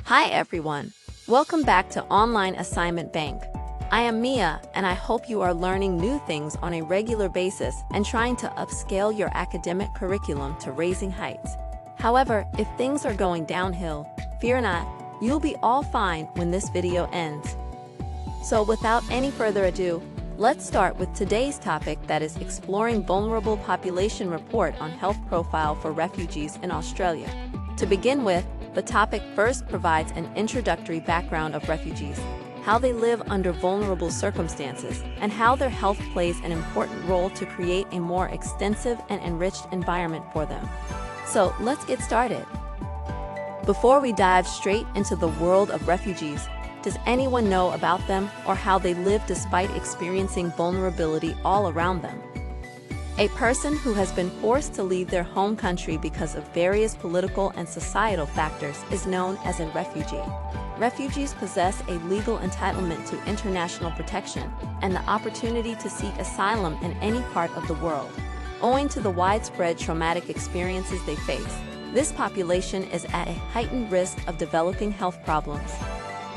Hi everyone! Welcome back to Online Assignment Bank. I am Mia, and I hope you are learning new things on a regular basis and trying to upscale your academic curriculum to raising heights. However, if things are going downhill, fear not, you'll be all fine when this video ends. So without any further ado, let's start with today's topic, that is exploring Vulnerable Population Report on Health Profile for Refugees in Australia. To begin with, the topic first provides an introductory background of refugees, how they live under vulnerable circumstances, and how their health plays an important role to create a more extensive and enriched environment for them. So let's get started. Before we dive straight into the world of refugees, does anyone know about them or how they live despite experiencing vulnerability all around them? A person who has been forced to leave their home country because of various political and societal factors is known as a refugee. Refugees possess a legal entitlement to international protection and the opportunity to seek asylum in any part of the world. Owing to the widespread traumatic experiences they face, this population is at a heightened risk of developing health problems.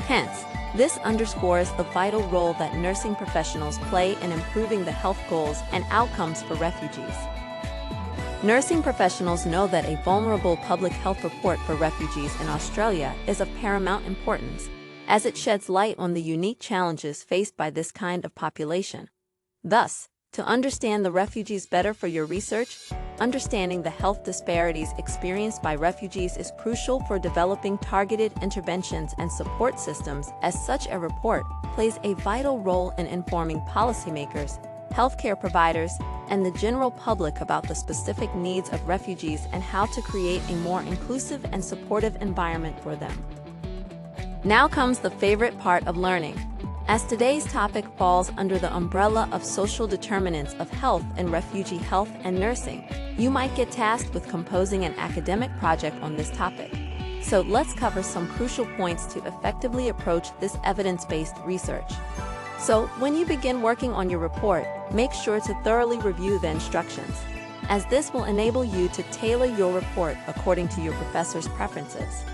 Hence, this underscores the vital role that nursing professionals play in improving the health goals and outcomes for refugees. Nursing professionals know that a vulnerable public health report for refugees in Australia is of paramount importance, as it sheds light on the unique challenges faced by this kind of population. Thus, to understand the refugees better for your research, understanding the health disparities experienced by refugees is crucial for developing targeted interventions and support systems, as such a report plays a vital role in informing policymakers, healthcare providers, and the general public about the specific needs of refugees and how to create a more inclusive and supportive environment for them. Now comes the favorite part of learning. As today's topic falls under the umbrella of social determinants of health and refugee health and nursing, you might get tasked with composing an academic project on this topic. So let's cover some crucial points to effectively approach this evidence-based research. So when you begin working on your report, make sure to thoroughly review the instructions, as this will enable you to tailor your report according to your professor's preferences.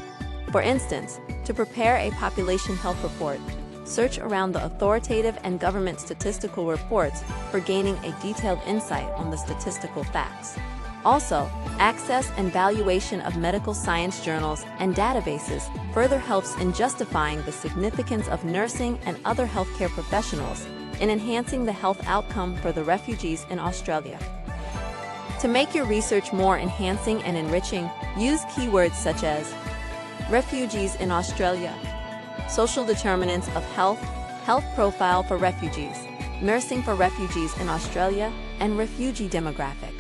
For instance, to prepare a population health report, search around the authoritative and government statistical reports for gaining a detailed insight on the statistical facts. Also, access and valuation of medical science journals and databases further helps in justifying the significance of nursing and other healthcare professionals in enhancing the health outcome for the refugees in Australia. To make your research more enhancing and enriching, use keywords such as refugees in Australia, social determinants of health, health profile for refugees, nursing for refugees in Australia, and refugee demographic.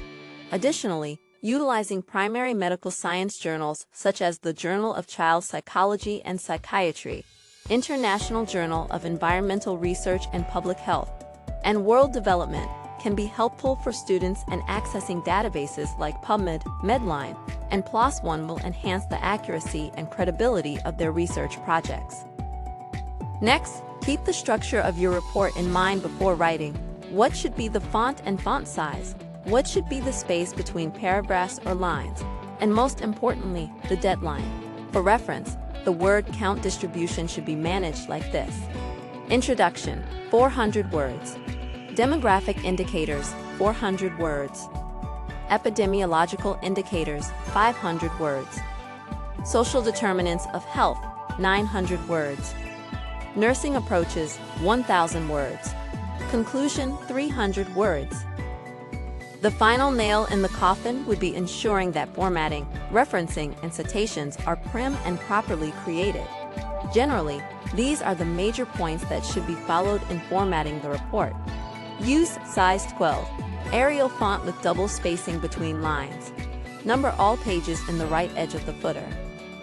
Additionally, utilizing primary medical science journals such as the Journal of Child Psychology and Psychiatry, International Journal of Environmental Research and Public Health, and World Development can be helpful for students, and accessing databases like PubMed, Medline, and PLOS ONE will enhance the accuracy and credibility of their research projects. Next, keep the structure of your report in mind before writing. What should be the font and font size? What should be the space between paragraphs or lines? And most importantly, the deadline. For reference, the word count distribution should be managed like this. Introduction, 400 words. Demographic indicators, 400 words. Epidemiological indicators, 500 words. Social determinants of health, 900 words. Nursing approaches, 1,000 words. Conclusion, 300 words. The final nail in the coffin would be ensuring that formatting, referencing, and citations are prim and properly created. Generally, these are the major points that should be followed in formatting the report. Use size 12, Arial font with double spacing between lines. Number all pages in the right edge of the footer.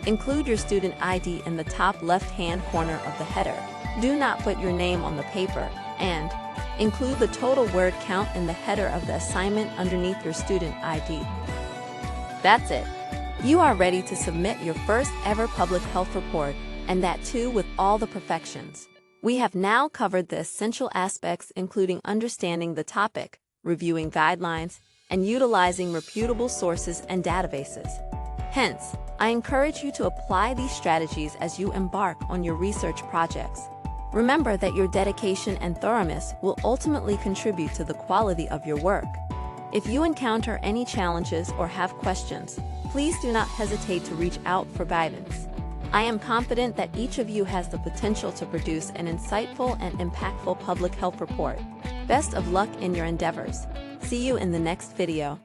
Include your student ID in the top left-hand corner of the header. Do not put your name on the paper, and include the total word count in the header of the assignment underneath your student ID. That's it. You are ready to submit your first ever public health report, and that too with all the perfections. We have now covered the essential aspects, including understanding the topic, reviewing guidelines, and utilizing reputable sources and databases. Hence, I encourage you to apply these strategies as you embark on your research projects. Remember that your dedication and thoroughness will ultimately contribute to the quality of your work. If you encounter any challenges or have questions, please do not hesitate to reach out for guidance. I am confident that each of you has the potential to produce an insightful and impactful public health report. Best of luck in your endeavors. See you in the next video.